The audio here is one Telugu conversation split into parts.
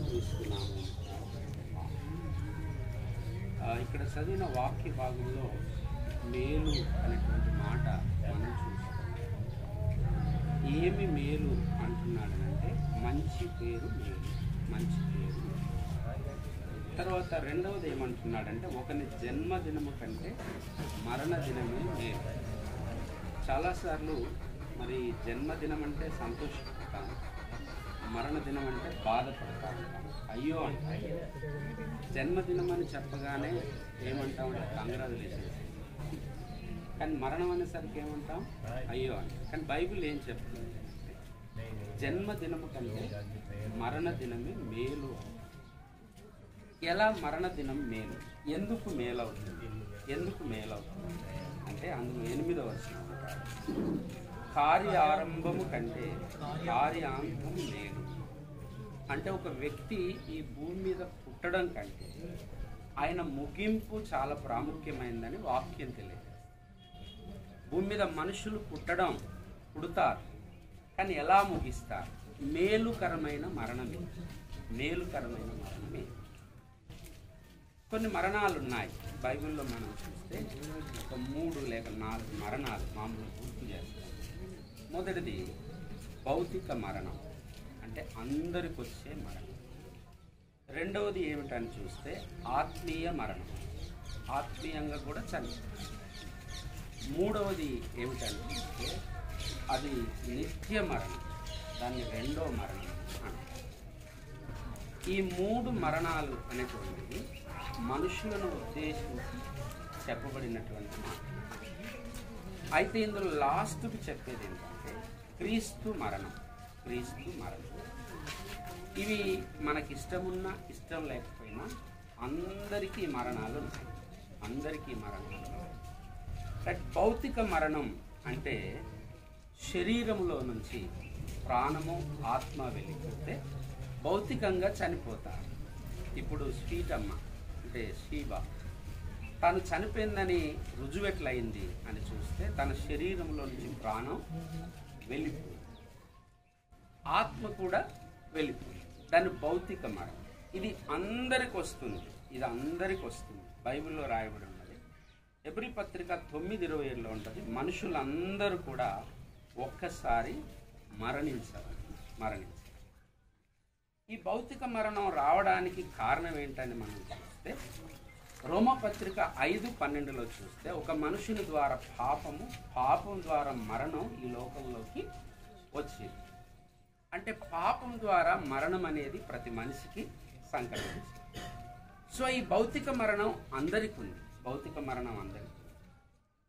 యేసుక్రీస్తునామం. ఇక్కడ చదివిన వాక్య భాగంలో మేలు అనేటువంటి మాట మనం చూస్తాం. ఏమి మేలు అంటున్నాడనంటే మంచి పేరు మేలు, మంచి పేరు. తర్వాత రెండవది ఏమంటున్నాడంటే ఒకని జన్మదినము కంటే మరణదినమే మేలు. చాలాసార్లు మరి జన్మదినం అంటే సంతోషపడతాను, మరణదినం అంటే బాధపడతాను. అయ్యో అంటే జన్మదినం అని చెప్పగానే ఏమంటామంటే కంగ్రాచులేషన్స్, కానీ మరణం అనేసరికి ఏమంటాం అయ్యో అంటే. కానీ బైబిల్ ఏం చెప్తుంది అంటే జన్మదినము కంటే మరణదినమే మేలు. ఎలా మరణదినం మేలు? ఎందుకు మేలవుతుంది? ఎందుకు మేలవుతుంది అంటే అందులో 8వ వచనం కార్యారంభము కంటే కార్యాంతం మేలు. అంటే ఒక వ్యక్తి ఈ భూమి మీద పుట్టడం కంటే ఆయన ముగింపు చాలా ప్రాముఖ్యమైనదని వాక్యం తెలియజేస్తుంది. భూమి మీద మనుషులు పుడతారు, కానీ ఎలా ముగిస్తారు? మేలుకరమైన మరణమే, మేలుకరమైన మరణమే. కొన్ని మరణాలు ఉన్నాయి బైబిల్లో. మనం చూస్తే ఒక 3 లేక 4 మరణాలు మామూలుగా గుర్తు చేస్తాం. మొదటిది భౌతిక మరణం, అంటే అందరికి వచ్చే మరణం. రెండవది ఏమిటని చూస్తే ఆత్మీయ మరణం, ఆత్మీయంగా కూడా చనిపోతుంది. మూడవది ఏమిటని చూస్తే అది నిత్య మరణం, దాన్ని రెండో మరణం అంటారు. ఈ 3 మరణాలు అనేటువంటివి మనుషులను ఉద్దేశించి చెప్పబడినటువంటి మాట. అయితే ఇందులో లాస్ట్కి చెప్పేది ఏంటంటే క్రీస్తు మరణం, క్రీస్తు మరణం. ఇవి మనకి ఇష్టమున్నా ఇష్టం లేకపోయినా అందరికీ మరణాలు ఉన్నాయి, అందరికీ మరణాలు. భౌతిక మరణం అంటే శరీరంలో నుంచి ప్రాణము ఆత్మ వెళ్ళిపోతే భౌతికంగా చనిపోతారు. ఇప్పుడు స్వీటమ్మ అంటే శీబ తను చనిపోయిందని రుజువెట్లయింది అని చూస్తే తన శరీరంలో నుంచి ప్రాణం వెళ్ళిపోయింది, ఆత్మ కూడా వెళ్ళిపోయింది. దాని భౌతిక మరణం. ఇది అందరికి వస్తుంది, ఇది అందరికి వస్తుంది. బైబిల్లో రాయబడి ఉన్నది. హెబ్రీ పత్రిక 9:27లో ఉంటుంది, మనుషులందరూ కూడా ఒక్కసారి మరణించారు. ఈ భౌతిక మరణం రావడానికి కారణం ఏంటని మనం చూస్తే రోమపత్రిక 5:12లో చూస్తే ఒక మనుషుని ద్వారా పాపం ద్వారా మరణం ఈ లోకంలోకి వచ్చింది. అంటే పాపం ద్వారా మరణం అనేది ప్రతి మనిషికి సంకల్పించింది. సో ఈ భౌతిక మరణం అందరికీ ఉంది, భౌతిక మరణం అందరికీ.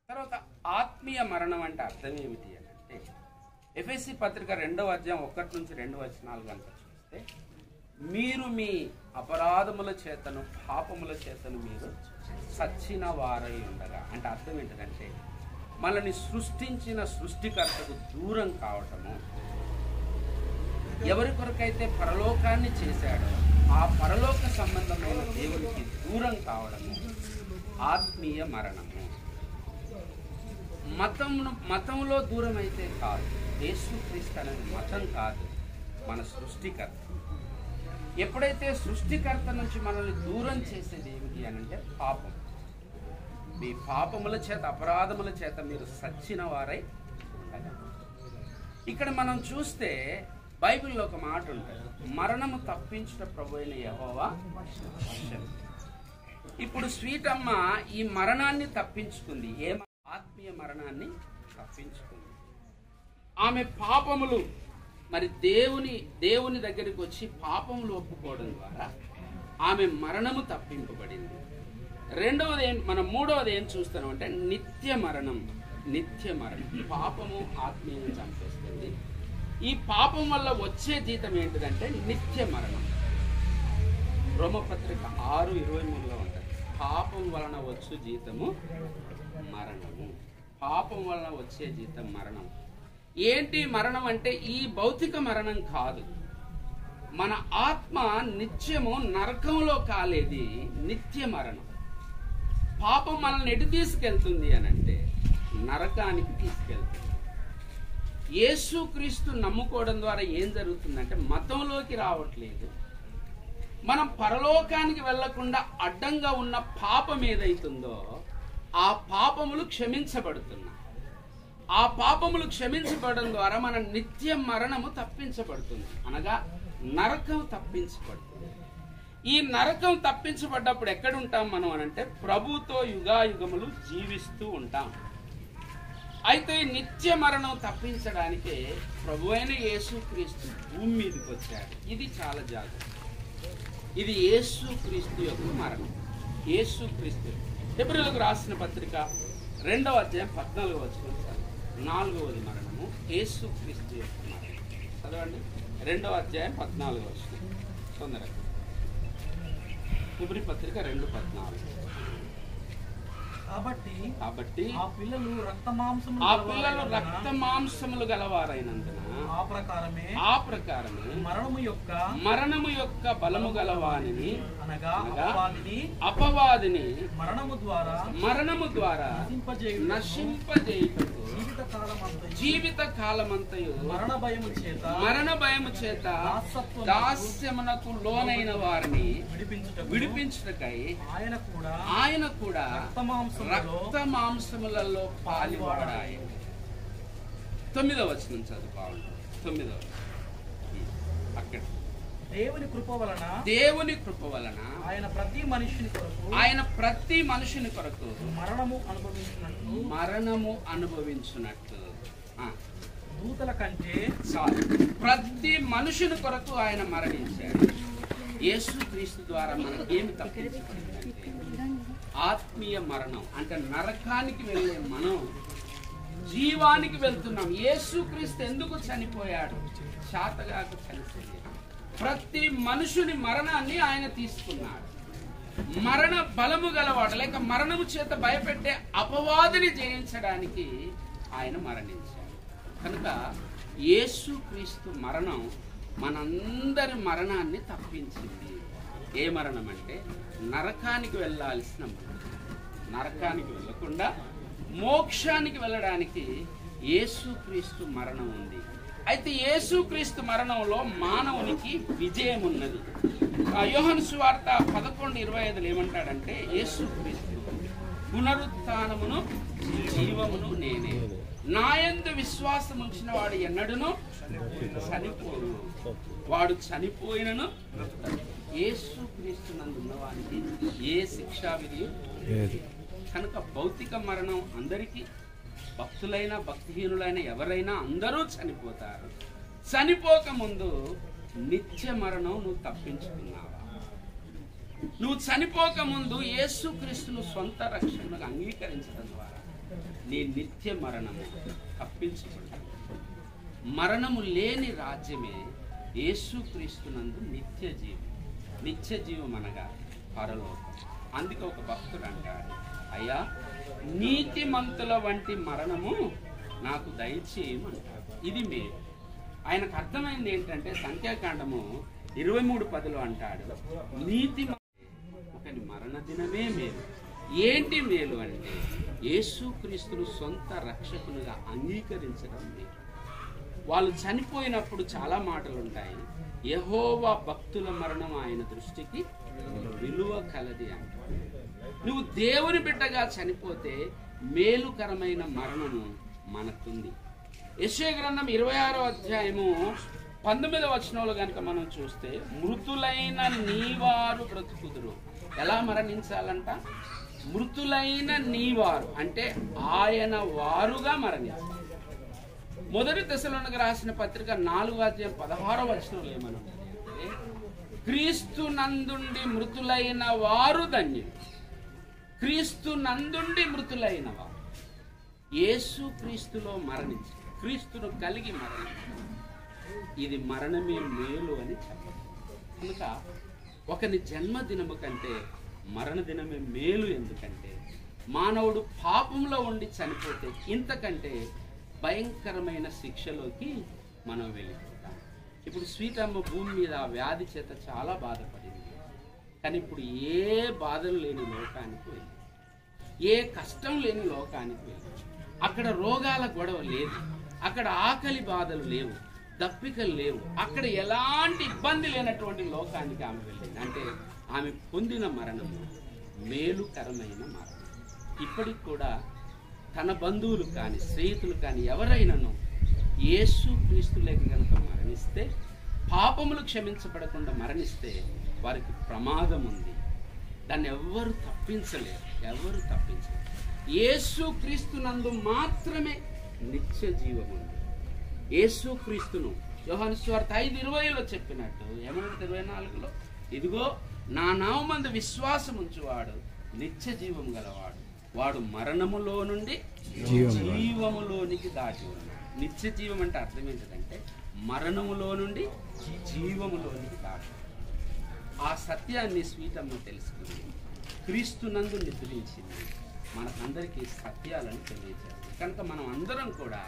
తర్వాత ఆత్మీయ మరణం అంటే అర్థం ఏమిటి అని అంటే ఎఫెసీ పత్రిక 2వ అధ్యాయం 1-2 వచనాలు కనుక చూస్తే మీరు మీ అపరాధముల చేతను పాపముల చేతను మీరు సచ్చిన వారై ఉండగా, అంటే అర్థం ఏంటంటే మనల్ని సృష్టించిన సృష్టికర్తకు దూరం కావటము, ఎవరి కొరకైతే పరలోకాన్ని చేశాడో ఆ పరలోక సంబంధమైన దేవునికి దూరం కావడము ఆత్మీయ మరణము. మతంలో దూరం అయితే కాదు, యేసుక్రీస్తు అనేది మతం కాదు, మన సృష్టికర్త. ఎప్పుడైతే సృష్టికర్త నుంచి మనల్ని దూరం చేసేది ఏమిటి అని అంటే పాపం. మీ పాపముల చేత అపరాధముల చేత మీరు సచ్చిన వారై ఉండగా. ఇక్కడ మనం చూస్తే బైబిల్లో ఒక మాట ఉంటుంది, మరణము తప్పించుట ప్రభువైన యెహోవా వశము. ఇప్పుడు స్వీటమ్మ ఈ మరణాన్ని తప్పించుకుంది, ఆత్మీయ మరణాన్ని తప్పించుకుంది. ఆమె పాపములు మరి దేవుని దగ్గరికి వచ్చి పాపములు ఒప్పుకోవడం ద్వారా ఆమె మరణము తప్పింపబడింది. మూడవది ఏం చూస్తున్నాం అంటే నిత్య మరణం. పాపము ఆత్మీయంగా చంపేస్తుంది. ఈ పాపం వల్ల వచ్చే జీతం ఏంటిదంటే నిత్య మరణం. రోమపత్రిక 6:23లో ఉంటుంది, పాపం వలన వచ్చు జీతము మరణము. పాపం వలన వచ్చే జీతం మరణం. ఏంటి మరణం అంటే ఈ భౌతిక మరణం కాదు, మన ఆత్మ నిత్యము నరకంలో కాలేది నిత్య మరణం. పాపం మనల్ని ఎటు తీసుకెళ్తుంది అని అంటే నరకానికి తీసుకెళ్తుంది. యేసుక్రీస్తు నమ్ముకోవడం ద్వారా ఏం జరుగుతుందంటే మతంలోకి రావట్లేదు, మనం పరలోకానికి వెళ్లకుండా అడ్డంగా ఉన్న పాపం ఏదైతుందో ఆ పాపములు క్షమించబడుతున్నాయి. ఆ పాపములు క్షమించబడడం ద్వారా మన నిత్య మరణము తప్పించబడుతుంది, అనగా నరకం తప్పించబడుతుంది. ఈ నరకం తప్పించబడ్డప్పుడు ఎక్కడుంటాం మనం అనంటే ప్రభుతో యుగాయుగములు జీవిస్తూ ఉంటాం. అయితే ఈ నిత్య మరణం తప్పించడానికే ప్రభు అయిన యేసుక్రీస్తు భూమి మీదకి వచ్చాడు. ఇది చాలా జాగ్రత్త. ఇది యేసుక్రీస్తు యొక్క మరణం. యేసుక్రీస్తు హెబ్రీయులకు రాసిన పత్రిక 2వ అధ్యాయం 14వ వచనం, 4వది మరణము యేసుక్రీస్తు యొక్క మరణం. చదవండి, 2వ అధ్యాయం 14వ వచనం తొందరగా. హెబ్రీ పత్రిక 2:14. కాబట్టి ఆ పిల్లలు రక్త మాంసములు గలవారైనందున ఆ ప్రకారమే మరణము యొక్క బలము గలవానిని అనగా అపవాదిని మరణము ద్వారా నశింపజేయుటకు జీవిత కాలమంతయు మరణ భయము చేత దాస్యమునకు లోనైన వారిని విడిపించుటకై ఆయన కూడా రక్త మాంసములలో పాలివాడాయి. 9వ వచనం చదువుకోవాలి. 9వ అక్కడ దేవుని కృప వలన ఆయన ప్రతి మనుషుని కొరకు మరణము అనుభవించున్నట్టు దూతల కంటే ప్రతి మనుషుని కొరకు ఆయన మరణించాడు. యేసుక్రీస్తు ద్వారా మనకేమి తప్పించబడిందంటే ఆత్మీయ మరణం, అంటే నరకానికి వెళ్ళే మనం జీవానికి వెళ్తున్నాం. యేసుక్రీస్తు ఎందుకు చనిపోయాడు? శాతగాక చనిపోయాడు. ప్రతి మనుషుని మరణాన్ని ఆయన తీసుకున్నాడు. మరణ బలము గలవాడు, లేక మరణము చేత భయపెట్టే అపవాదిని జయించడానికి ఆయన మరణించాడు. కనుక యేసుక్రీస్తు మరణం మనందరి మరణాన్ని తప్పించింది. ఏ మరణం అంటే నరకానికి వెళ్ళాల్సిన మరణం. నరకానికి వెళ్ళకుండా మోక్షానికి వెళ్ళడానికి యేసుక్రీస్తు మరణం ఉంది. అయితే యేసుక్రీస్తు మరణంలో మానవునికి విజయం ఉన్నది. యోహాను సువార్త 11:25 ఏమంటాడంటే, యేసుక్రీస్తు పునరుత్థానమును జీవమును నేనే, నాయందు విశ్వాసం ఉంచిన వాడు ఎన్నడూను చనిపోడు, వాడు చనిపోయినను యేసుక్రీస్తు నందు ఉన్నవానికి ఏ శిక్షా విధి. కనుక భౌతిక మరణం అందరికీ, భక్తులైన భక్తిహీనులైన ఎవరైనా అందరూ చనిపోతారు. చనిపోక ముందు నిత్య మరణం నువ్వు తప్పించుకున్నావా? నువ్వు చనిపోక ముందు యేసుక్రీస్తును సొంత రక్షణగా అంగీకరించడం ద్వారా నీ నిత్య మరణము తప్పించుకుంటావు. మరణము లేని రాజ్యమే యేసుక్రీస్తునందు నిత్య జీవం. నిత్య జీవం అనగా పరలోకం. అందుకే ఒక భక్తుడు అంటాడు, అయ్యా నీతిమంతుల వంటి మరణము నాకు దయచేయమంటాడు. ఇది మేలు. ఆయనకు అర్థమైంది ఏంటంటే, సంఖ్యాకాండము 23:10 అంటాడు, నీతి ఒకని మరణ దినమే మేలు. ఏంటి మేలు అంటే యేసుక్రీస్తును సొంత రక్షకునిగా అంగీకరించడం మేలు. వాళ్ళు చనిపోయినప్పుడు చాలా మాటలు ఉంటాయి. యెహోవా భక్తుల మరణం ఆయన దృష్టికి విలువ కలది అంటాడు. నువ్వు దేవుని బిడ్డగా చనిపోతే మేలుకరమైన మరణము మనకుంది. యెషయా గ్రంథం 26వ అధ్యాయము 19వ వచనంలో కనుక మనం చూస్తే, మృతులైన నీవారు బ్రతుకుదురు. ఎలా మరణించాలంట? మృతులైన నీవారు అంటే ఆయన వారుగా మరణించాలి. 1 దశలోనికి రాసిన పత్రిక 4వ అధ్యాయం 16వ వచనంలో ఏమనుంటే, క్రీస్తు నందుండి మృతులైన వారు ధన్యులు. క్రీస్తు నందుండి మృతులైన వారు యేసు క్రీస్తులో మరణించి, క్రీస్తును కలిగి మరణించారు. ఇది మరణమే మేలు అని చెప్పాలి. కనుక ఒకని జన్మదినము కంటే మరణ దినమే మేలు. ఎందుకంటే మానవుడు పాపంలో ఉండి చనిపోతే ఇంతకంటే భయంకరమైన శిక్షలోకి మనం వెళ్ళిపోతాం. ఇప్పుడు స్వీటమ్మ భూమి మీద ఆ వ్యాధి చేత చాలా బాధపడింది. కానీ ఇప్పుడు ఏ బాధలు లేని లోకానికి వెళ్ళి, ఏ కష్టం లేని లోకానికి వెళ్ళి, అక్కడ రోగాల గొడవ లేదు, అక్కడ ఆకలి బాధలు లేవు, దప్పికలు లేవు. అక్కడ ఎలాంటి ఇబ్బంది లేనటువంటి లోకానికి ఆమె వెళ్ళింది. అంటే ఆమె పొందిన మరణం మేలుకరమైన మరణం. ఇప్పటికి కూడా తన బంధువులు కానీ స్నేహితులు కానీ ఎవరైనాను యేసు క్రీస్తులేక కనుక మరణిస్తే, పాపములు క్షమించబడకుండా మరణిస్తే వారికి ప్రమాదం ఉంది. దాన్ని ఎవరు తప్పించలేరు. యేసు క్రీస్తునందు మాత్రమే నిత్య జీవం ఉంది. యేసు క్రీస్తును యోహాను సువార్త 5:20లో చెప్పినట్టు, ఏమన్నా 24లో, ఇదిగో నా నామమందు విశ్వాసం ఉంచువాడు నిత్య జీవం గలవాడు, వాడు మరణములో నుండి జీవములోనికి దాటి ఉన్నాడు. నిత్య జీవం అంటే అర్థం ఏంటంటే మరణములో నుండి జీవములోనికి దాటి. ఆ సత్యాన్ని స్వీటమ్మ తెలుసుకుంది, క్రీస్తునందు నిద్రించింది, మనకందరికీ సత్యాలను తెలియజేస్తుంది. కనుక మనం అందరం కూడా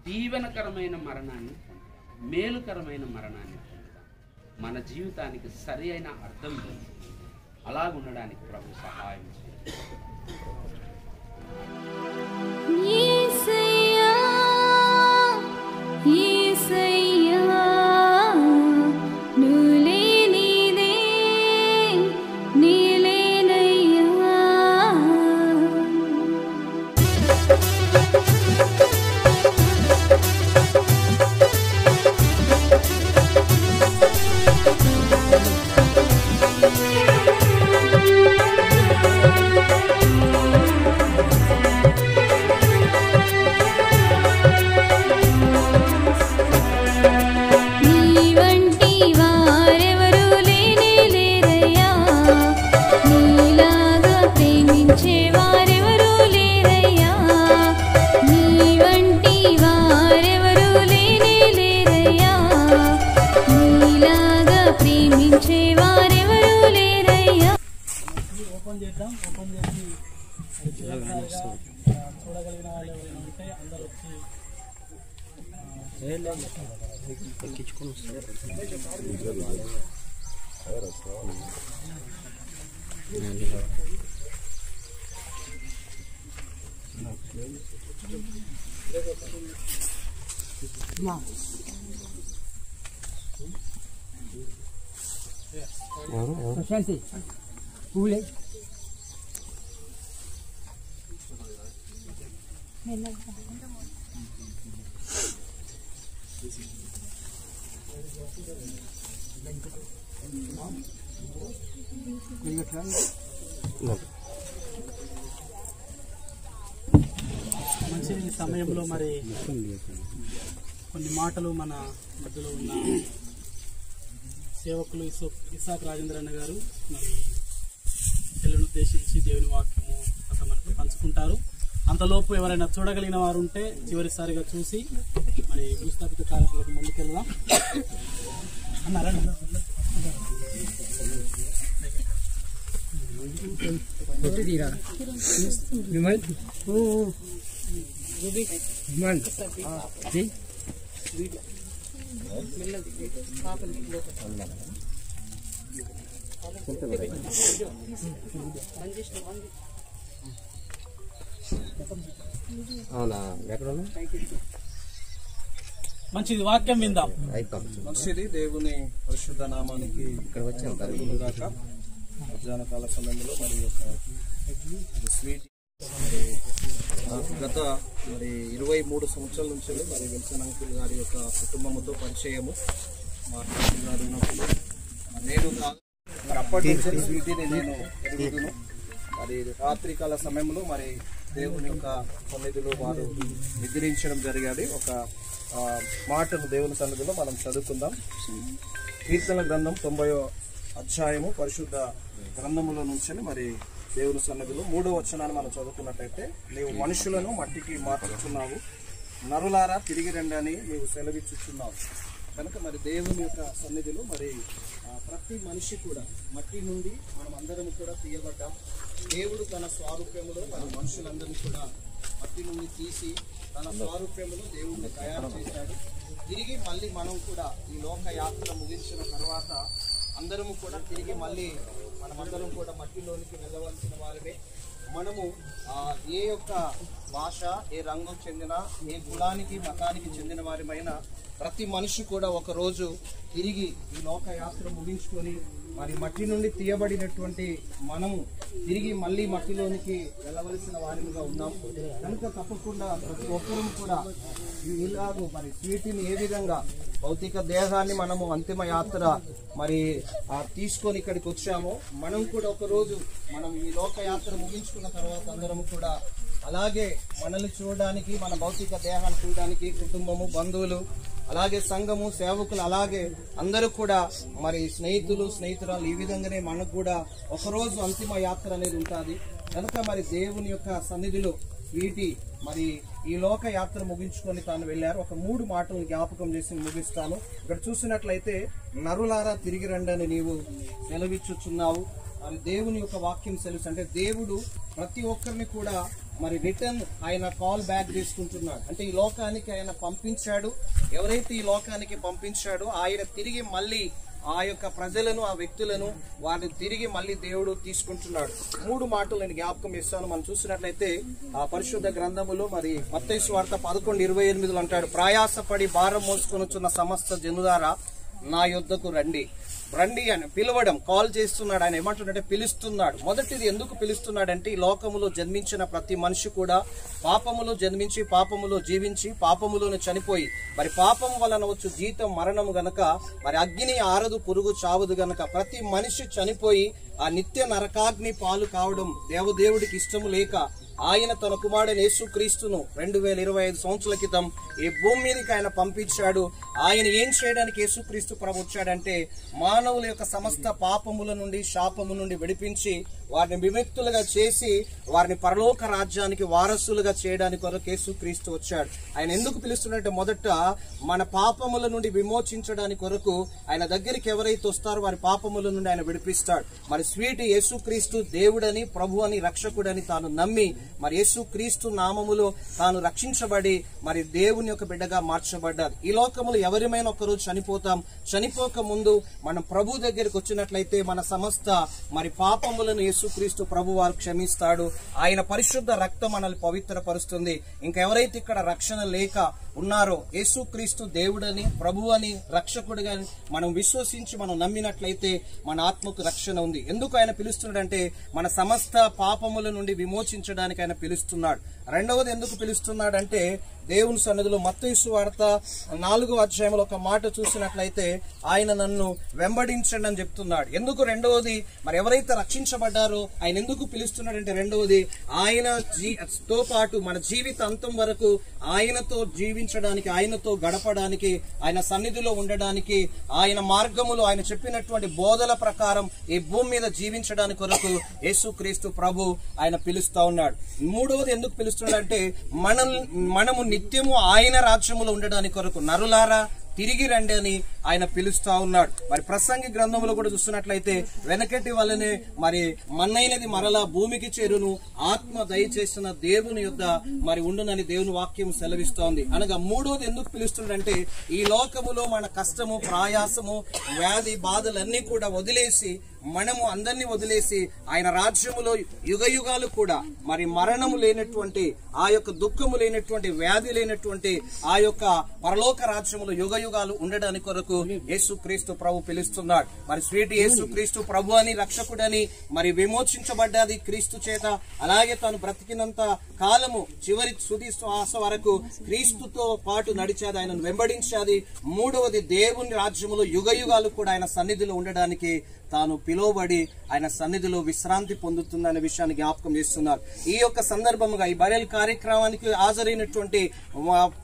దీవెనకరమైన మరణాన్ని పొందుతాం, మేలుకరమైన మరణాన్ని పొందుతాం. మన జీవితానికి సరి అయిన అర్థం దొరుకుతుంది. అలాగుండడానికి ప్రభు సహాయం చేయాలి. చూడగలిగిన వాళ్ళు ఎవరైనా ఉంటే అందరూ వచ్చి ఎక్కించుకొని శాంతి పూలే మంచి సమయంలో మరి కొన్ని మాటలు మన మధ్యలో ఉన్న సేవకులు ఇసాక్ రాజేంద్రన్న గారు మరి పిల్లలను ఉద్దేశించి దేవుని వాక్యము మనకు పంచుకుంటారు. అంతలోపు ఎవరైనా చూడగలిగిన వారు ఉంటే చివరిసారిగా చూసి మరి భూస్థాపిత కార్యక్రమం ముందుకెళ్దాం అన్నారా? అవునా, ఎక్కడ మంచిది, వాక్యం విందాం. మంచిది. దేవుని పరిశుద్ధ నామానికి ఇక్కడ వచ్చాం మధ్యాహ్న కాల సమయంలో మరి స్వీట్ గత మరి 23 సంవత్సరాల నుంచి మరి విల్సన్ అంకుల్ గారి యొక్క కుటుంబంతో పరిచయము మా అంకుల్ గారు ఉన్నప్పుడు నేను మరి అప్పటి నుంచి స్వీటీని నేను ఎరుగుదును. మరి రాత్రికాల సమయంలో మరి దేవుని యొక్క సన్నిధిలో వారు నిద్రించడం జరిగేది. ఒక మాటను దేవుని సన్నిధిలో మనం చదువుకుందాం. కీర్తన గ్రంథం 90వ అధ్యాయము పరిశుద్ధ గ్రంథములో నుంచి మరి దేవుని సన్నిధిలో 3వ వచనాన్ని మనం చదువుకున్నట్టయితే, నీవు మనుషులను మట్టికి మార్చుచున్నావు, నరులారా తిరిగి రండి అని నీవు సెలవిచ్చుచున్నావు. కనుక మరి దేవుని యొక్క సన్నిధిలో మరి ప్రతి మనిషి కూడా మట్టి నుండి మనం అందరం కూడా తీయబడ్డాం. దేవుడు తన స్వారూప్యములో మన మనుషులందరినీ కూడా మట్టి నుండి తీసి తన స్వారూప్యములో దేవుడిని తయారు చేశాడు. తిరిగి మళ్ళీ మనం కూడా ఈ లోక యాత్ర ముగించిన తర్వాత అందరము కూడా తిరిగి మళ్ళీ మనమందరం కూడా మట్టిలోనికి వెళ్ళవలసిన వారిమే. మనము ఏ యొక్క భాష, ఏ రంగు చెందిన, ఏ కులానికి మతానికి చెందిన వారిమైనా ప్రతి మనిషి కూడా ఒక రోజు తిరిగి ఈ లోకయాత్ర ముగించుకొని మరి మట్టి నుండి తీయబడినటువంటి మనము తిరిగి మళ్ళీ మట్టిలోనికి వెళ్ళవలసిన వారిగా ఉన్నాం కనుక తప్పకుండా ప్రతి ఒక్కరూ కూడా ఇలాగూ మరి స్వీటిని ఏ విధంగా భౌతిక దేహాన్ని మనము అంతిమ యాత్ర మరి తీసుకొని ఇక్కడికి వచ్చామో మనం కూడా ఒక రోజు మనం ఈ లోకయాత్ర ముగించుకున్న తర్వాత అందరం కూడా అలాగే మనల్ని చూడడానికి, మన భౌతిక దేహాన్ని చూడడానికి కుటుంబము, బంధువులు, అలాగే సంఘము, సేవకులు, అలాగే అందరూ కూడా మరి స్నేహితురాలు ఈ విధంగానే మనకు కూడా ఒకరోజు అంతిమ యాత్ర అనేది ఉంటుంది కనుక మరి దేవుని యొక్క సన్నిధిలో వీటి మరి ఈ లోక యాత్ర ముగించుకొని తాను వెళ్ళారు. ఒక 3 మాటలు జ్ఞాపకం చేసి ముగిస్తాను. ఇక్కడ చూసినట్లయితే నరులారా తిరిగి రండని నీవు సెలవిచ్చుచున్నావు అని దేవుని యొక్క వాక్యం సెలవు. అంటే దేవుడు ప్రతి ఒక్కరిని కూడా మరి రిటర్న్ ఆయన కాల్ బ్యాక్ చేసుకుంటున్నాడు. అంటే ఈ లోకానికి ఆయన పంపించాడు, ఎవరైతే ఈ లోకానికి పంపించాడో ఆయన తిరిగి మళ్ళీ ఆ యొక్క ప్రజలను, ఆ వ్యక్తులను వారిని తిరిగి మళ్ళీ దేవుడు తీసుకుంటున్నాడు. 3 మాటలు నేను జ్ఞాపకం ఇస్తాను. మనం చూసినట్లయితే ఆ పరిశుద్ధ గ్రంథములో మరి మత్తయి సువార్త 11:28 అంటాడు, ప్రయాసపడి భారం మోసుకొనుచున్న సమస్త జనులారా నా యొద్దకు రండి. రండి అని పిలవడం, కాల్ చేస్తున్నాడు. ఆయన ఏమంటున్నాడంటే పిలుస్తున్నాడు. మొదటిది ఎందుకు పిలుస్తున్నాడంటే ఈ లోకములో జన్మించిన ప్రతి మనిషి కూడా పాపములో జన్మించి, పాపములో జీవించి, పాపములోనే చనిపోయి, మరి పాపం వలన వచ్చు జీతం మరణము గనక, మరి అగ్ని ఆరదు, పురుగు చావదు గనక ప్రతి మనిషి చనిపోయి ఆ నిత్య నరకాగ్ని పాలు కావడం దేవుడికి ఇష్టము లేక ఆయన తన కుమారుడైన యేసుక్రీస్తును 2025 సంవత్సరాల క్రితం ఈ భూమి మీదకి ఆయన పంపించాడు. ఆయన ఏం చేయడానికి యేసుక్రీస్తు ప్రభు వచ్చాడంటే మానవుల యొక్క సమస్త పాపముల నుండి, శాపము నుండి విడిపించి వారిని విముక్తులుగా చేసి వారిని పరలోక రాజ్యానికి వారసులుగా చేయడానికి కొరకు యేసుక్రీస్తు వచ్చాడు. ఆయన ఎందుకు పిలుస్తున్నట్టే మొదట మన పాపముల నుండి విమోచించడానికి కొరకు ఆయన దగ్గరికి ఎవరైతే వస్తారో వారి పాపముల నుండి ఆయన విడిపిస్తాడు. మరి స్వీట్ యేసుక్రీస్తు దేవుడని, ప్రభు అని, రక్షకుడని తాను నమ్మి మరి యేసుక్రీస్తు నామములో తాను రక్షించబడి మరి దేవుని యొక్క బిడ్డగా మార్చబడ్డారు. ఈ లోకములో ఎవరిమైనా ఒకరోజు చనిపోతాం. చనిపోక ముందు మనం ప్రభు దగ్గరికి వచ్చినట్లయితే మన సమస్త మరి పాపములను యేసుక్రీస్తు ప్రభు వారు క్షమిస్తాడు. ఆయన పరిశుద్ధ రక్తం మనల్ని పవిత్రపరుస్తుంది. ఇంకా ఎవరైతే ఇక్కడ రక్షణ లేక ఉన్నారో యేసుక్రీస్తు దేవుడని, ప్రభు అని, రక్షకుడిగా మనం విశ్వసించి మనం నమ్మినట్లయితే మన ఆత్మకు రక్షణ ఉంది. ఎందుకు ఆయన పిలుస్తున్నాడంటే మన సమస్త పాపముల నుండి విమోచించడానికి ఆయన పిలుస్తున్నాడు. రెండవది ఎందుకు పిలుస్తున్నాడంటే దేవుని సన్నిధిలో మత్తయి సువార్త 4వ అధ్యాయంలో ఒక మాట చూసినట్లయితే ఆయన నన్ను వెంబడించండి అని చెప్తున్నాడు. ఎందుకు రెండవది మరి ఎవరైతే రక్షించబడ్డారో ఆయన ఎందుకు పిలుస్తున్నాడంటే రెండవది ఆయనతో పాటు మన జీవిత అంతం వరకు ఆయనతో జీవించడానికి, ఆయనతో గడపడానికి, ఆయన సన్నిధిలో ఉండడానికి, ఆయన మార్గములో ఆయన చెప్పినటువంటి బోధల ప్రకారం ఈ భూమి మీద జీవించడానికి కొరకు యేసుక్రీస్తు ప్రభు ఆయన పిలుస్తా ఉన్నాడు. మూడవది ఎందుకు పిలుస్తున్నాడంటే మనము నిత్యము ఆయన రాజ్యములో ఉండడానికి కొరకు నరులారా తిరిగి రండి అని ఆయన పిలుస్తా ఉన్నాడు. మరి ప్రసంగి గ్రంథంలో కూడా చూస్తున్నట్లయితే వెనకటి వల్లనే మరి మన్నైనది మరలా భూమికి చేరును, ఆత్మ దయచేసిన దేవుని యొద్ద మరి ఉండునని దేవుని వాక్యం సెలవిస్తోంది. అనగా మూడోది ఎందుకు పిలుస్తుందంటే ఈ లోకములో మన కష్టము, ప్రయాసము, వ్యాధి బాధలన్నీ కూడా వదిలేసి మనము అందరినీ వదిలేసి ఆయన రాజ్యములో యుగ యుగాలు కూడా మరి మరణము లేనటువంటి, ఆ యొక్క దుఃఖము లేనటువంటి, వ్యాధి లేనటువంటి ఆ యొక్క పరలోక రాజ్యములో యుగ యుగాలు ఉండడానికి కొరకు యేసుక్రీస్తు ప్రభు పిలుస్తున్నాడు. మరి స్వీట్ యేసుక్రీస్తు ప్రభు అని, రక్షకుడని మరి విమోచించబడ్డది క్రీస్తు చేత. అలాగే తాను బ్రతికినంత కాలము చివరి సుది శ్వాస వరకు క్రీస్తుతో పాటు నడిచేది, ఆయనను వెంబడించేది. మూడవది దేవుని రాజ్యములో యుగ యుగాలు కూడా ఆయన సన్నిధిలో ఉండడానికి తాను పిలువబడి ఆయన సన్నిధిలో విశ్రాంతి పొందుతుందనే విషయాన్ని జ్ఞాపకం చేస్తున్నారు. ఈ యొక్క సందర్భంగా ఈ బయలు కార్యక్రమానికి హాజరైనటువంటి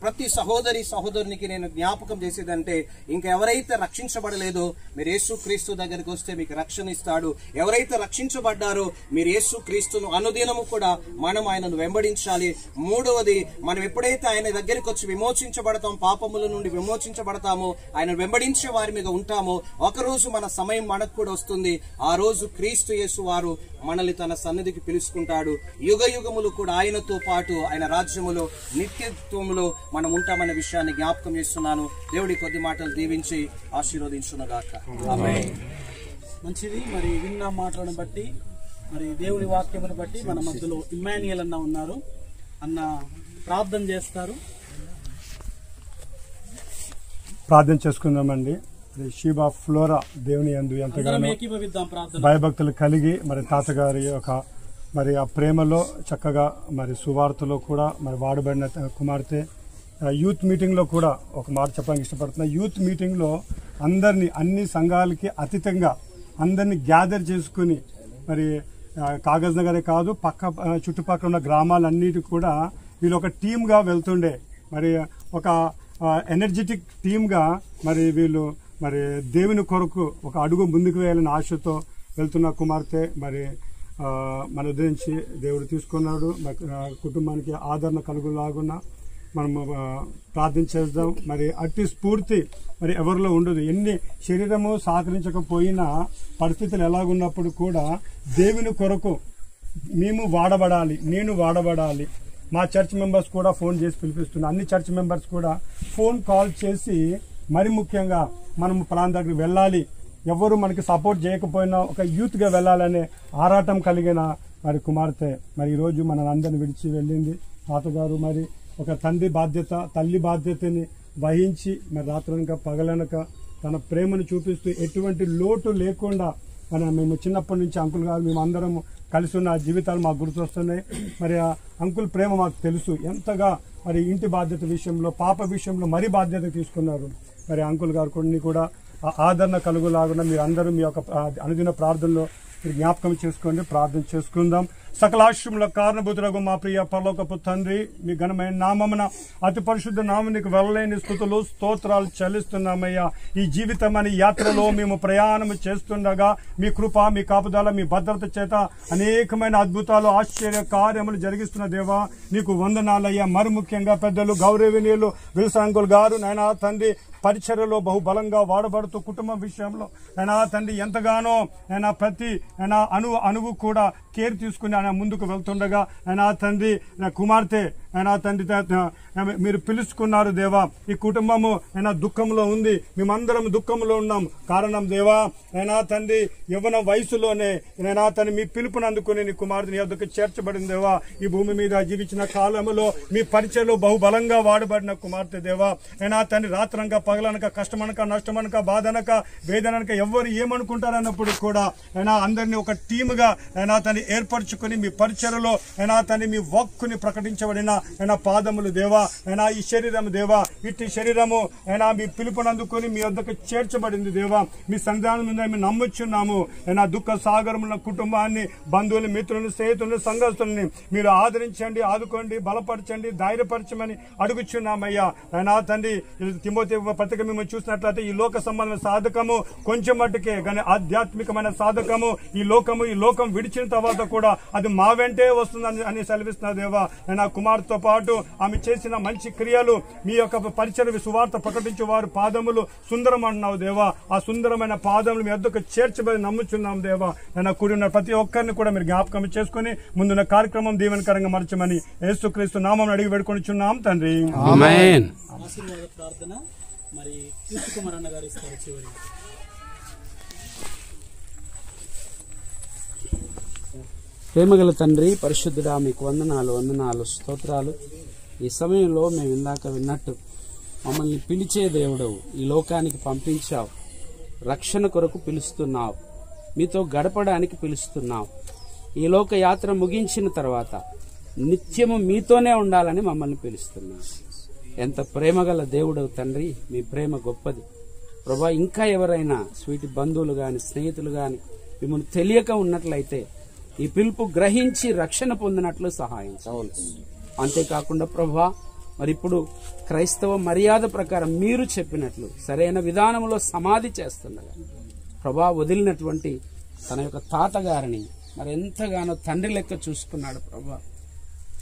ప్రతి సహోదరునికి నేను జ్ఞాపకం చేసేదంటే ఇంకా ఎవరైతే రక్షించబడలేదో మీరు యేసుక్రీస్తు దగ్గరికి వస్తే మీకు రక్షణ ఇస్తాడు. ఎవరైతే రక్షించబడ్డారో మీరు యేసుక్రీస్తును అనుదినము కూడా మనం ఆయనను వెంబడించాలి. మూడవది మనం ఎప్పుడైతే ఆయన దగ్గరికి వచ్చి విమోచించబడతాం, పాపముల నుండి విమోచించబడతామో, ఆయన వెంబడించే వారి మీద ఉంటామో, ఒకరోజు మన సమయం మనకు కూడా వస్తుంది. ఆ రోజు క్రీస్తు యేసు వారు మనల్ని తన సన్నిధికి పిలుచుకుంటాడు. యుగ యుగములు కూడా ఆయనతో పాటు ఆయన రాజ్యములో నిత్యత్వములో మనం ఉంటామనే విషయాన్ని జ్ఞాపకం చేస్తున్నాను. దేవుడి కొద్ది మాటలు దీవించి ఆశీర్వదించునుగాక. మంచిది. మరి విన్న మాటలను బట్టి మరి దేవుని వాక్యమును బట్టి మన మధ్యలో ఇమ్మాన్యుయల్ అన్న ఉన్నారు. అన్న ప్రార్థన చేస్తారు. ప్రార్థన చేసుకుందామండి. షీబా ఫ్లోరా దేవుని యందు ఎంతగానో భయభక్తులు కలిగి మరి తాతగారి యొక్క మరి ఆ ప్రేమలో చక్కగా మరి సువార్తలో కూడా మరి వాడబడిన కుమార్తె యూత్ మీటింగ్లో కూడా ఒక మాట చెప్పడానికి ఇష్టపడుతున్నా. యూత్ మీటింగ్లో అందరినీ అన్ని సంఘాలకి అతీతంగా అందరినీ గ్యాదర్ చేసుకుని మరి కాగజ్ నగరే కాదు పక్క చుట్టుపక్కల ఉన్న గ్రామాలన్నిటికీ కూడా వీళ్ళు ఒక టీమ్గా వెళ్తుండే. మరి ఒక ఎనర్జెటిక్ టీమ్గా మరి వీళ్ళు మరి దేవుని కొరకు ఒక అడుగు ముందుకు వేయాలని ఆశతో వెళ్తున్న కుమార్తె మరి మన ఉద్దేశించి దేవుడు తీసుకున్నాడు. కుటుంబానికి ఆదరణ కలుగులాగున్నా మనము ప్రార్థన చేద్దాం. మరి అట్టి స్ఫూర్తి మరి ఎవరిలో ఉండదు. ఎన్ని శరీరము సహకరించకపోయినా పరిస్థితులు ఎలాగున్నప్పుడు కూడా దేవుని కొరకు మేము వాడబడాలి, నేను వాడబడాలి. మా చర్చ్ మెంబర్స్ కూడా ఫోన్ చేసి పిలిపిస్తున్నారు. అన్ని చర్చ్ మెంబర్స్ కూడా ఫోన్ కాల్ చేసి మరి ముఖ్యంగా మనం ప్రాంతం దగ్గరికి వెళ్ళాలి, ఎవరు మనకి సపోర్ట్ చేయకపోయినా ఒక యూత్గా వెళ్ళాలనే ఆరాటం కలిగిన మరి కుమార్తె మరి ఈరోజు మన అందరిని విడిచి వెళ్ళింది. తాతగారు మరి ఒక తండ్రి బాధ్యత, తల్లి బాధ్యతని వహించి మరి రాత్రనక పగలనక తన ప్రేమను చూపిస్తూ ఎటువంటి లోటు లేకుండా మేము చిన్నప్పటి నుంచి అంకుల్ గారు మేము అందరం కలిసి ఉన్న జీవితాలు మాకు గుర్తొస్తున్నాయి. మరి ఆ అంకుల్ ప్రేమ మాకు తెలుసు ఎంతగా. మరి ఇంటి బాధ్యత విషయంలో, పాప విషయంలో మరీ బాధ్యత తీసుకున్నారు. మరి అంకుల్ గారు కొన్ని కూడా ఆదరణ కలుగులాగున మీరు అందరూ మీ యొక్క అనుదిన ప్రార్థనలో మీరు జ్ఞాపకం చేసుకోండి. ప్రార్థన చేసుకుందాం. సకలాశ్రముల కారణభూతులకు మా ప్రియ పరలోకపు తండ్రి, మీ ఘనమైన నామమున అతి పరిశుద్ధ నామనికి వెళ్ళలేని స్తుతులు స్తోత్రాలు చెల్లిస్తున్నామయ్యా. ఈ జీవితం అనే యాత్రలో మేము ప్రయాణం చేస్తుండగా మీ కృప, మీ కాపుదల, మీ భద్రత చేత అనేకమైన అద్భుతాలు, ఆశ్చర్య కార్యములు జరిగిస్తున్న దేవా నీకు వందనాలయ్యా. మరి ముఖ్యంగా పెద్దలు గౌరవనీయులు విల్సంకుల్ గారు నాయనా తండ్రి పరిచర్యలో బహుబలంగా వాడబడుతూ కుటుంబం విషయంలో అయినా తండ్రి ఎంతగానో అయినా ప్రతి అయినా అణువు కూడా కేర్ తీసుకుని ఆయన ముందుకు వెళ్తుండగా అయినా తండ్రి కుమార్తె అయినా తండ్రి మీరు పిలుచుకున్నారు దేవా. ఈ కుటుంబము అయినా దుఃఖంలో ఉంది, మేమందరం దుఃఖంలో ఉన్నాం. కారణం దేవా అయినా తండ్రి యవ్వన వయసులోనే అయినా తండ్రి మీ పిలుపుని అందుకుని నీ కుమార్తెని యొద్దకు చేర్చబడింది దేవా. ఈ భూమి మీద జీవించిన కాలంలో మీ పరిచయలో బహుబలంగా వాడబడిన కుమార్తె దేవా. అయినా తండ్రి రాత్రంగా పగలనక, కష్టమనక, నష్టమనక, బాధనక, వేదనక ఎవరు ఏమనుకుంటారన్నప్పుడు కూడా అయినా అందరినీ ఒక టీముగా అయినా తను ఏర్పరచుకుని మీ పరిచయలో అయినా తను మీ వాక్కుని ప్రకటించబడిన అయినా పాదములు దేవా. అయినా ఈ శరీరం దేవా, ఇట్టి శరీరము అయినా మీ పిలుపునందుకొని మీ వద్దకు చేర్చబడింది దేవా. మీ సంధానం మీద మేము నమ్ముచున్నాము. అయినా దుఃఖ సాగరముల కుటుంబాన్ని, బంధువులు, మిత్రులను, స్నేహితులను, సంఘస్థులని మీరు ఆదరించండి, ఆదుకోండి, బలపరచండి, ధైర్యపరచమని అడుగుచున్నామయ్యా. అయినా తండ్రి తిమోతి పత్రిక మేము చూసినట్లయితే ఈ లోక సంబంధమైన సాధకము కొంచెం మట్టుకే, కానీ ఆధ్యాత్మికమైన సాధకము ఈ లోకం విడిచిన తర్వాత కూడా అది మా వెంటే వస్తుందని అని సెలవిస్తున్నారు దేవా. నా కుమార్తెతో పాటు ఆమె చేసిన మంచి క్రియలు, మీ యొక్క పరిచయ సువార్త ప్రకటించే వారు పాదములు సుందరం అంటున్నావు దేవా. ఆ సుందరమైన పాదములు మీ వద్దకు చేర్చబడి నమ్ముచున్నాం దేవా. నా కూడి ఉన్న ప్రతి ఒక్కరిని కూడా మీరు జ్ఞాపకం చేసుకుని ముందున్న కార్యక్రమం దీవెనకరంగా మరచమని యేసుక్రీస్తు నామం అడిగి వేడుకొనిచున్నాం తండ్రి. ఆమేన్. ఆశీర్వాద ప్రార్థన మరి కీర్తి కుమార్ అన్న గారు ఇస్తారు చివరి. ప్రేమగల తండ్రి, పరిశుద్ధుడా మీకు వందనాలు స్తోత్రాలు. ఈ సమయంలో మేము ఇందాక విన్నట్టు మమ్మల్ని పిలిచే దేవుడవు, ఈ లోకానికి పంపించావు, రక్షణ కొరకు పిలుస్తున్నావు, మీతో గడపడానికి పిలుస్తున్నావు. ఈ లోక యాత్ర ముగించిన తర్వాత నిత్యము మీతోనే ఉండాలని మమ్మల్ని పిలుస్తున్నావు. ఎంత ప్రేమగల దేవుడవు తండ్రి, మీ ప్రేమ గొప్పది ప్రభా. ఇంకా ఎవరైనా స్వీటి బంధువులు గాని, స్నేహితులు గాని మిమ్మల్ని తెలియక ఉన్నట్లయితే ఈ పిలుపు గ్రహించి రక్షణ పొందినట్లు సహాయం చేయవచ్చు. అంతేకాకుండా ప్రభా, మరి ఇప్పుడు క్రైస్తవ మర్యాద ప్రకారం మీరు చెప్పినట్లు సరైన విధానంలో సమాధి చేస్తుండగా ప్రభా వదిలినటువంటి తన యొక్క తాతగారిని మరి ఎంతగానో తండ్రి లెక్క చూసుకున్నాడు ప్రభా.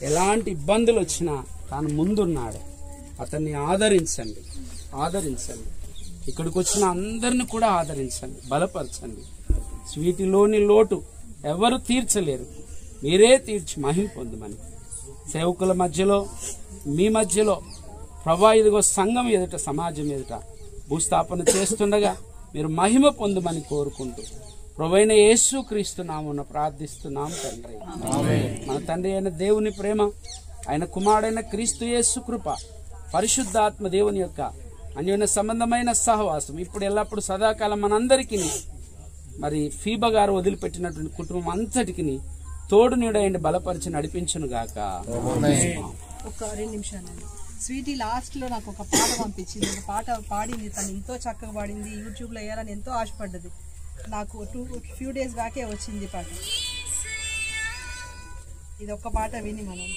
ఎలాంటి ఇబ్బందులు వచ్చినా తాను ముందున్నాడు. అతన్ని ఆదరించండి. ఇక్కడికి వచ్చిన అందరిని కూడా ఆదరించండి, బలపరచండి. వీటిలోని లోటు ఎవరు తీర్చలేరు, మీరే తీర్చి మహిమ పొందమని సేవకుల మధ్యలో, మీ మధ్యలో ప్రభా ఇదిగో సంఘం ఎదుట, సమాజం ఎదుట భూస్థాపన చేస్తుండగా మీరు మహిమ పొందమని కోరుకుంటూ ప్రభువైన యేసు క్రీస్తు నామమున ప్రార్థిస్తున్నాం తండ్రి. మన తండ్రి అయిన దేవుని ప్రేమ, ఆయన కుమారుడైన క్రీస్తు యేసు కృప, పరిశుద్ధాత్మ దేవుని యొక్క అన్యోన్య సంబంధమైన సహవాసం ఇప్పుడు ఎల్లప్పుడు సదాకాలం మనందరికీ మరి ఫీబా గారు వదిలిపెట్టినటువంటి కుటుంబం అంతటికి తోడు నీడైండి బలపరిచి నడిపించును గాక. ఒక 2 నిమిషాలండి. స్వీటీ లాస్ట్ లో నాకు ఒక పాట పంపించింది. ఒక పాట పాడింది, తను ఎంతో చక్కగా పాడింది. యూట్యూబ్ లో వేయాలని ఎంతో ఆశపడ్డది. నాకు ఫ్యూ డేస్ బ్యాకే వచ్చింది పాట. ఇది ఒక్క పాట విని మనం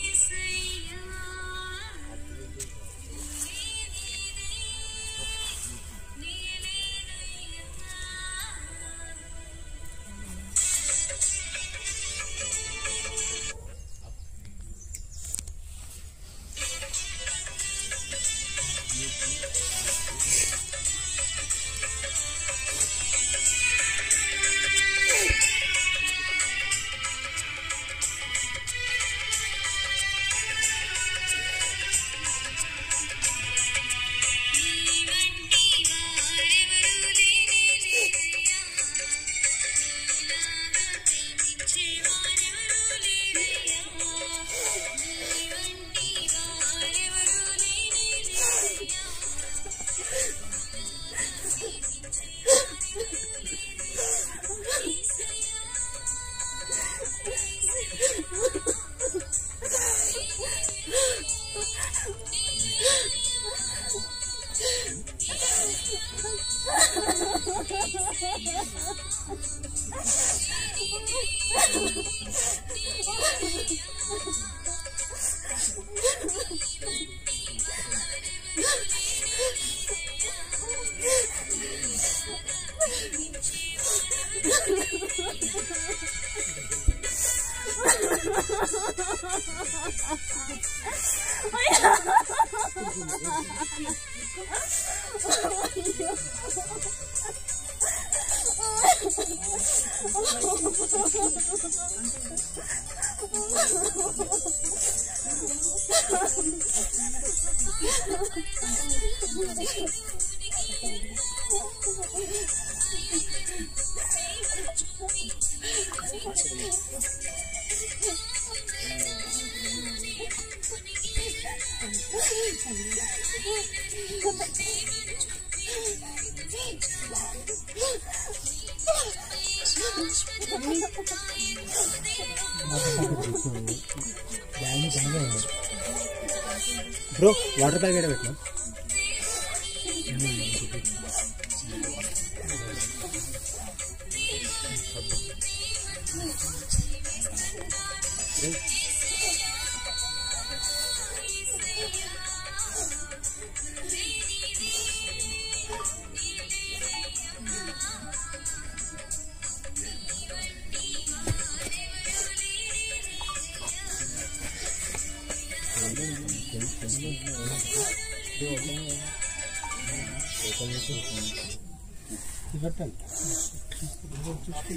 బ్రో వాటర్ ప్యాకెట్ పెట్టినా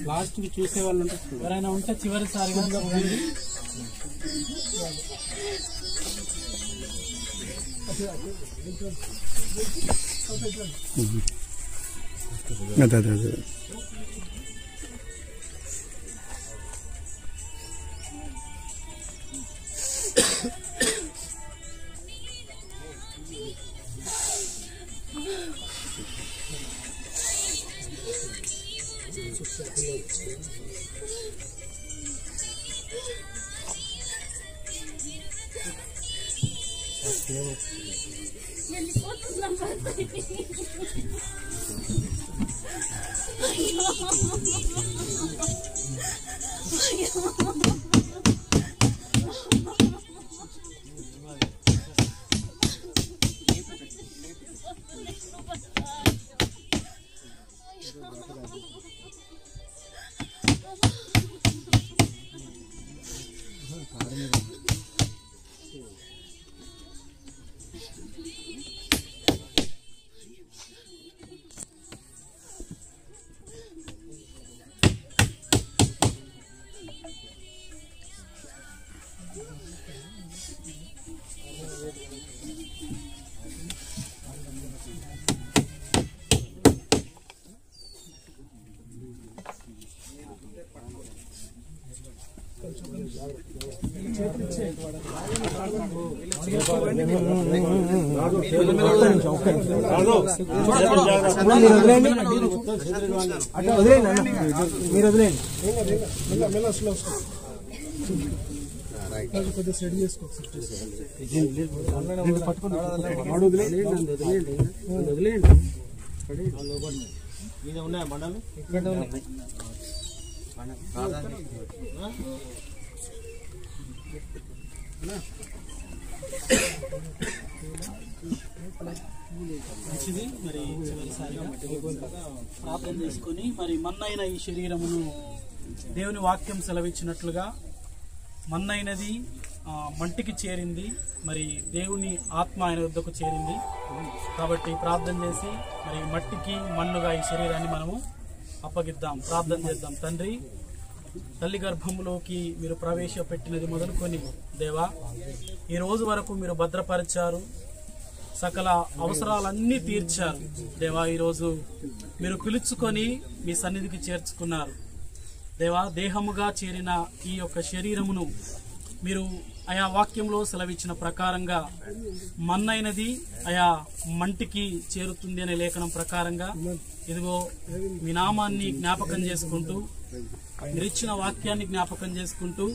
లాస్ట్ కి చూసే వాళ్ళు ఉంటే ఎవరైనా ఉంటే చివరిసారిగా చూడండి. అదే ఉన్నాయా మండలు ఇక్కడ ఉన్నాయి. మంచిది. మరి చివరిసారిగా ప్రార్థన చేసుకొని మరి మన్నైన ఈ శరీరమును దేవుని వాక్యం సెలవిచ్చినట్లుగా మన్నైనది మంటికి చేరింది, మరి దేవుని ఆత్మ ఆయన వద్దకు చేరింది. కాబట్టి ప్రార్థన చేసి మరి మట్టికి మన్నుగా ఈ శరీరాన్ని మనము అప్పగిద్దాం. ప్రార్థన చేద్దాం. తండ్రి, తల్లి గర్భంలోకి మీరు ప్రవేశపెట్టినది మొదలుకొని దేవా ఈ రోజు వరకు మీరు భద్రపరిచారు, సకల అవసరాలన్నీ తీర్చారు. దేవా ఈరోజు మీరు పిలుచుకొని మీ సన్నిధికి చేర్చుకున్నారు. దేవా దేహముగా చేరిన ఈ యొక్క శరీరమును మీరు ఆయా వాక్యంలో సెలవిచ్చిన ప్రకారంగా మన్నైనది ఆయా మంటికి చేరుతుంది అనే లేఖనం ప్రకారంగా ఇదిగో మీ నామాన్ని జ్ఞాపకం చేసుకుంటూ మీరిచ్చిన వాక్యాన్ని జ్ఞాపకం చేసుకుంటూ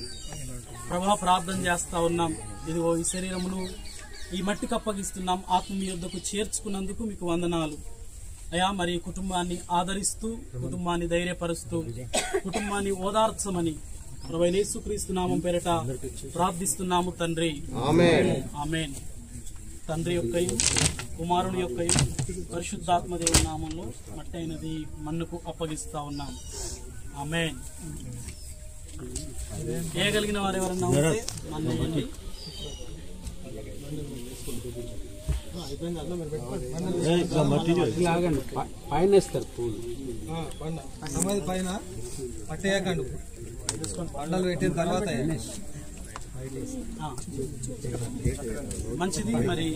ప్రభా ప్రార్థన చేస్తా ఉన్నాం. ఇదిగో ఈ శరీరమును ఈ మట్టికి అప్పగిస్తున్నాం. ఆత్మ మీ యొద్దకు చేర్చుకున్నందుకు మీకు వందనాలు అయా. మరి కుటుంబాన్ని ఆదరిస్తూ, కుటుంబాన్ని ధైర్యపరుస్తూ, కుటుంబాన్ని ఓదార్చమని ప్రభువైన యేసుక్రీస్తు నామం పేరట ప్రార్థిస్తున్నాము తండ్రి. ఆమేన్. తండ్రి యొక్కయు కుమారుని యొక్కయు పరిశుద్ధాత్మ దేవుని నామంలో మట్టైనది మన్నుకు అప్పగిస్తా ఉన్నాం. ఆమేన్. చేయగలిగిన వారు ఎవరన్నా ఉంటే మన్నేయండి. పైన వేస్తారు పూలు పైన పట్టేయకండు, పండలు పెట్టిన తర్వాత మంచిది. మరి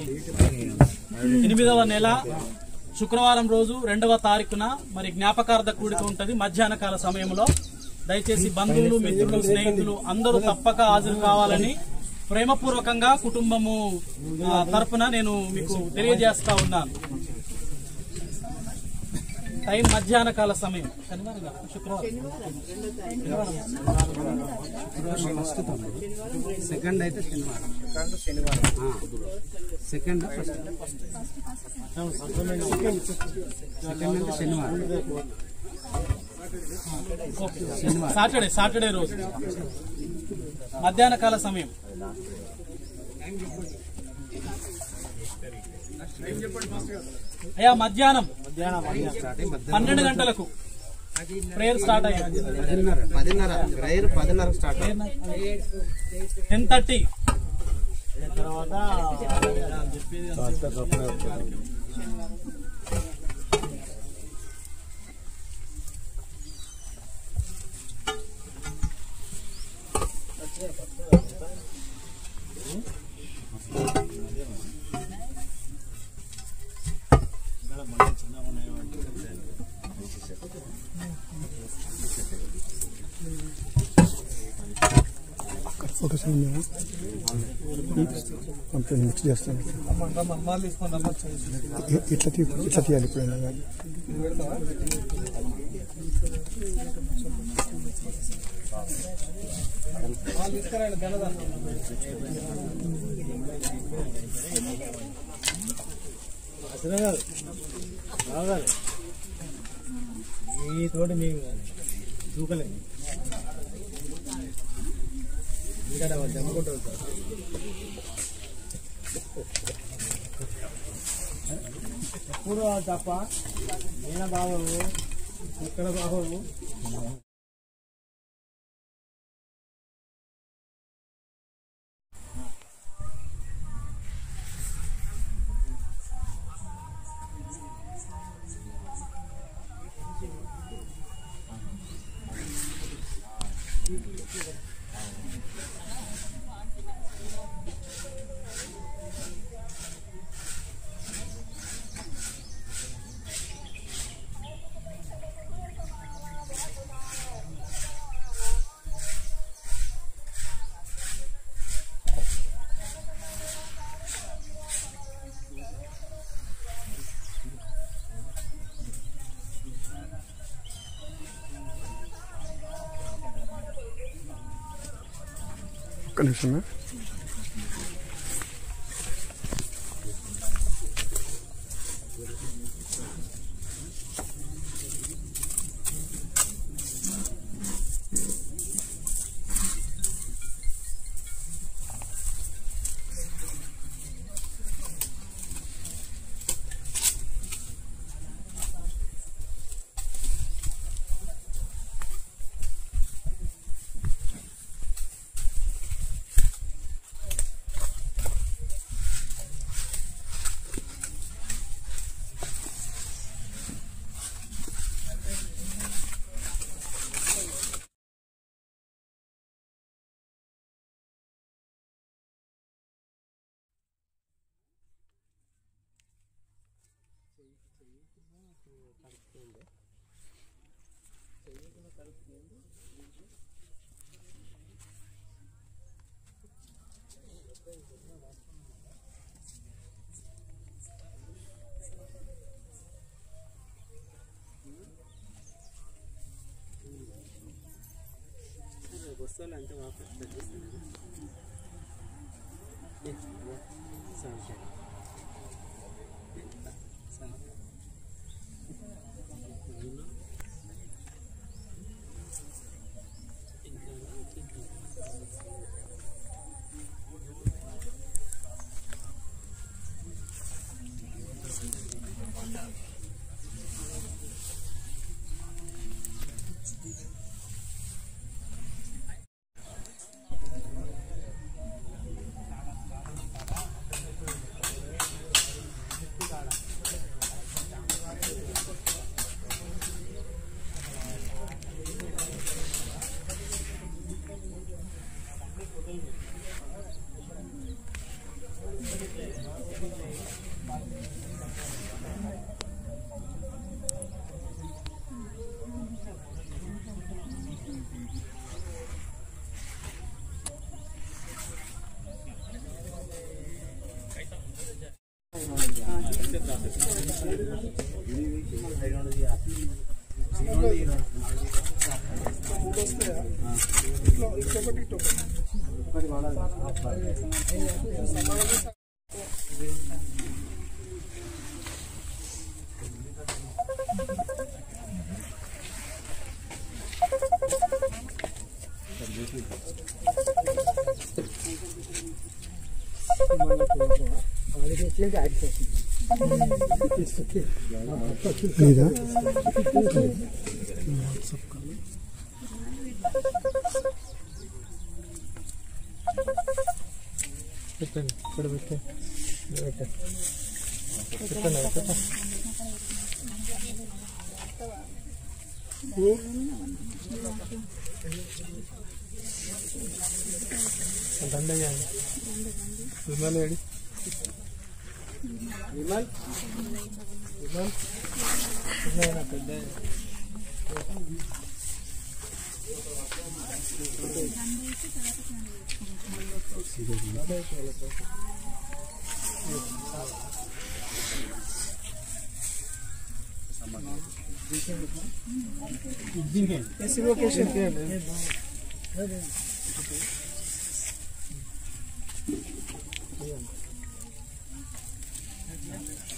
8వ నెల శుక్రవారం రోజు 2వ తారీఖున మరి జ్ఞాపకార్థ కూడిక ఉంటది మధ్యాహ్న కాల సమయంలో. దయచేసి బంధువులు, మిత్రులు, స్నేహితులు అందరూ తప్పక హాజరు కావాలని ప్రేమపూర్వకంగా కుటుంబము తరపున నేను మీకు తెలియజేస్తా ఉన్నాను. టైం మధ్యాహ్న కాల సమయం, శనివారం శుక్రవారం. సెకండ్ అయితే శనివారం, సెకండ్ అంటే శనివారం, సాటర్డే రోజు మధ్యాహ్న కాల సమయం. అయ్యా మధ్యాహ్నం 12 గంటలకు ప్రేయర్ స్టార్ట్ అయ్యింది. 10:30 స్టార్ట్ 10:30 తర్వాత ఫోటోస్ మిక్స్ చేస్తాను. ఇట్లా తీయాలి ఇప్పుడైనా కానీ. ఈ తోటి మేము దూకలేదు ఇంకా జమ్ముకుంటారు సార్. ఎప్పుడు తప్ప నేను బాబు ఎక్కడ బాబు ఒక్క నిమిషమే.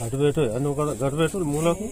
అటు పెట్టు నువ్వు కూడా గట్టు పెట్టు మూలకు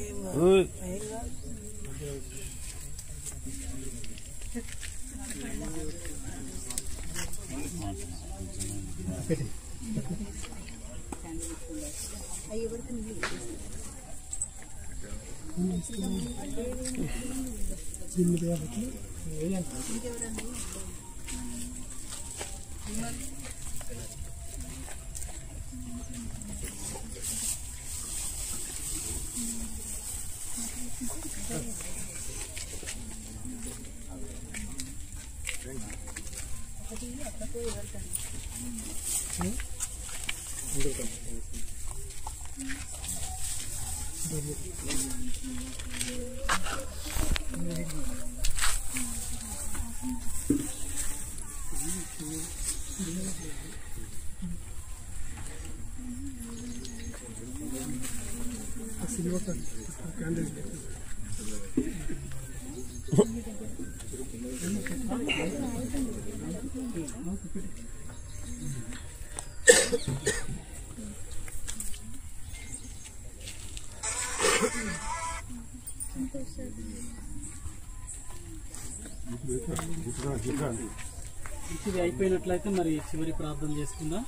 ఇది అయిపోయినట్లయితే మరి చివరి ప్రార్థన చేసుకుందాం.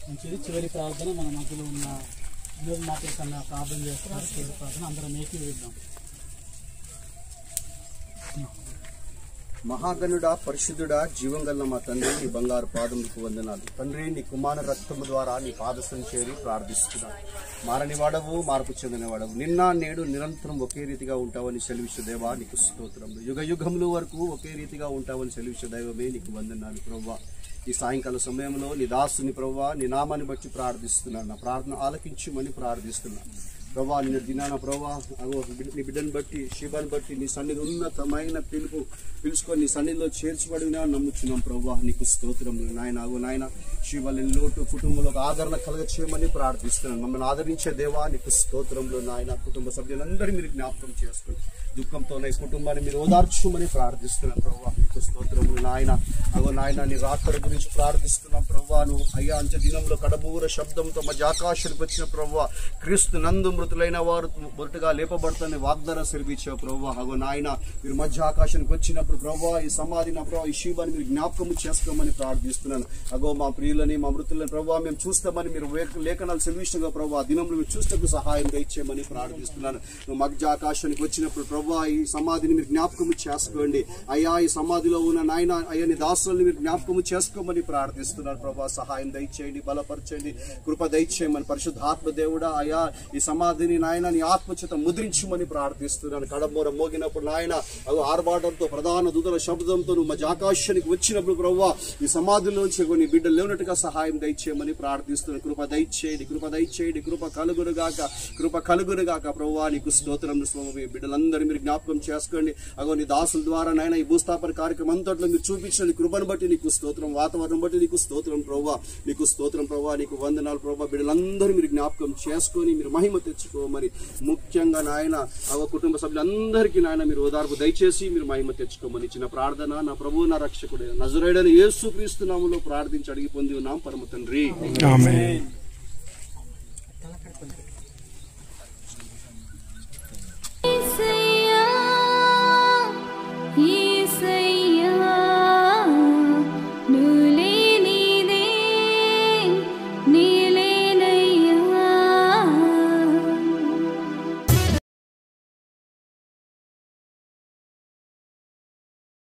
మంచిది. చివరి ప్రార్థన మన మధ్యలో ఉన్న మాటల కన్నా ప్రార్థన చేస్తున్నారు. చివరి ప్రార్థన అందరం ఏకీవిద్దాం. మహాగణుడా, పరిశుద్ధుడా, జీవం గల్ల మా తండ్రి, నీ బంగారు పాదములకు వందనాలు. తండ్రి, నీ కుమార రక్తము ద్వారా నీ పాదసం చేరి ప్రార్థిస్తున్నాను. మారని వాడవు, మార్పు చెందిన వాడవు, నిన్న నేడు నిరంతరం ఒకే రీతిగా ఉంటావని సెలవిచ్చే దేవా నీకు స్తోత్రములు. యుగ యుగముల వరకు ఒకే రీతిగా ఉంటావని సెలవిచ్చే దైవమే నీకు వందనాలు ప్రభువా. ఈ సాయంకాల సమయంలో నీ దాసుని ప్రభువా నీ నామాన్ని బట్టి ప్రార్థిస్తున్నాను. నా ప్రార్థన ఆలకించమని ప్రార్థిస్తున్నాను ప్రభా. నిన్న దినాన ప్రభా నీ బిడ్డను బట్టి శివాన్ని బట్టి నీ సన్నిధి ఉన్నతమైన పిలుచుకొని నీ సన్నిధిలో చేర్చబడినా నమ్ముచున్నాం ప్రభా. నీకు స్తోత్రములు నాయన. నాయన శివాలని లోటు కుటుంబంలో ఆదరణ కలగ చేయమని ప్రార్థిస్తున్నాను. మమ్మల్ని ఆదరించే దేవా నీకు స్తోత్రములు నాయన. కుటుంబ సభ్యులందరూ మీరు జ్ఞాపకం చేసుకుని దుఃఖంతోనే కుటుంబాన్ని మీరు ఓదార్చుమని ప్రార్థిస్తున్నాం ప్రభా. నీకు స్తోత్రములు నాయన. నాయన నీ రాత్రి గురించి ప్రార్థిస్తున్నాం ప్రభా. నువ్వు అయ్యా అంత్య దినంలో కడబూర శబ్దంతో మధ్యాకాశానికి వచ్చిన ప్రభా క్రీస్తు నందు మృతులైన వారు మొదటగా లేపబడతానని వాగ్దానం సెలవిచ్చావు ప్రభా. నాయన మీరు మధ్య ఆకాశానికి వచ్చినప్పుడు ప్రభా ఈ సమాధి నా ప్రభా ఈ శివాన్ని మీరు జ్ఞాపకము చేసుకోమని ప్రార్థిస్తున్నాను. మా ప్రియులని మా మృతులని ప్రభా మేము చూస్తామని మీరు లేఖనాలు సెలవిష్టంగా ప్రభా దినంలో మీరు చూస్తూ సహాయం దయచేయమని ప్రార్థిస్తున్నాను. నువ్వు మధ్య ఆకాశానికి వచ్చినప్పుడు ప్రభా ఈ సమాధిని మీరు జ్ఞాపకము చేసుకోండి అయ్యా. ఈ సమాధిలో ఉన్న నాయన అయ్యని దాసులని మీరు జ్ఞాపకము చేసుకోమని ప్రార్థిస్తున్నాను ప్రభా. సహాయం దయచేయండి, బలపరచండి, కృప దయచేయమని పరిశుద్ధాత్మ దేవుడా అయ్యా ఈ సమాధిని నాయన నీ ఆత్మచేత ముద్రించమని ప్రార్థిస్తున్నాను. కడమూర మోగినప్పుడు నాయన ఆర్భాటంతో ప్రధాన దూతల శబ్దంతో నువ్వు మధ్య ఆకాశానికి వచ్చినప్పుడు ప్రభా ఈ సమాధిలోంచి నీ బిడ్డలు లేనట్టుగా సహాయం దయచేయమని ప్రార్థిస్తున్నాను. కృప దయచేయండి, కృప దయచేయండి, కృప కలుగురుగాక ప్రభా. నీకు స్తోత్రం స్వామి. బిడ్డలందరూ మీరు జ్ఞాపకం చేసుకోండి. నీ దాసుల ద్వారా నాయన ఈ భూస్థాపన కార్యక్రమం అంతట్లో మీరు చూపించిన కృపను బట్టి నీకు స్తోత్రం, వాతావరణం బట్టి నీకు స్తోత్రం ప్రభా. నీకు స్తోత్రం ప్రభా. నీకు వందనాలు ప్రభా. బిడ్డలందరూ మీరు జ్ఞాపకం చేసుకొని మీరు మహిమ తెచ్చుకోమని ముఖ్యంగా నాయన కుటుంబ సభ్యులందరికీ నాయన మీరు ఓదార్పు దయచేసి మీరు మహిమ తెచ్చుకోమని ఇచ్చిన ప్రార్థన నా ప్రభు నా రక్షకుడు నజరేయుడైన యేసుక్రీస్తు నామములో ప్రార్థించి అడిగి పొంది ఉన్నాం పరమ తండ్రి.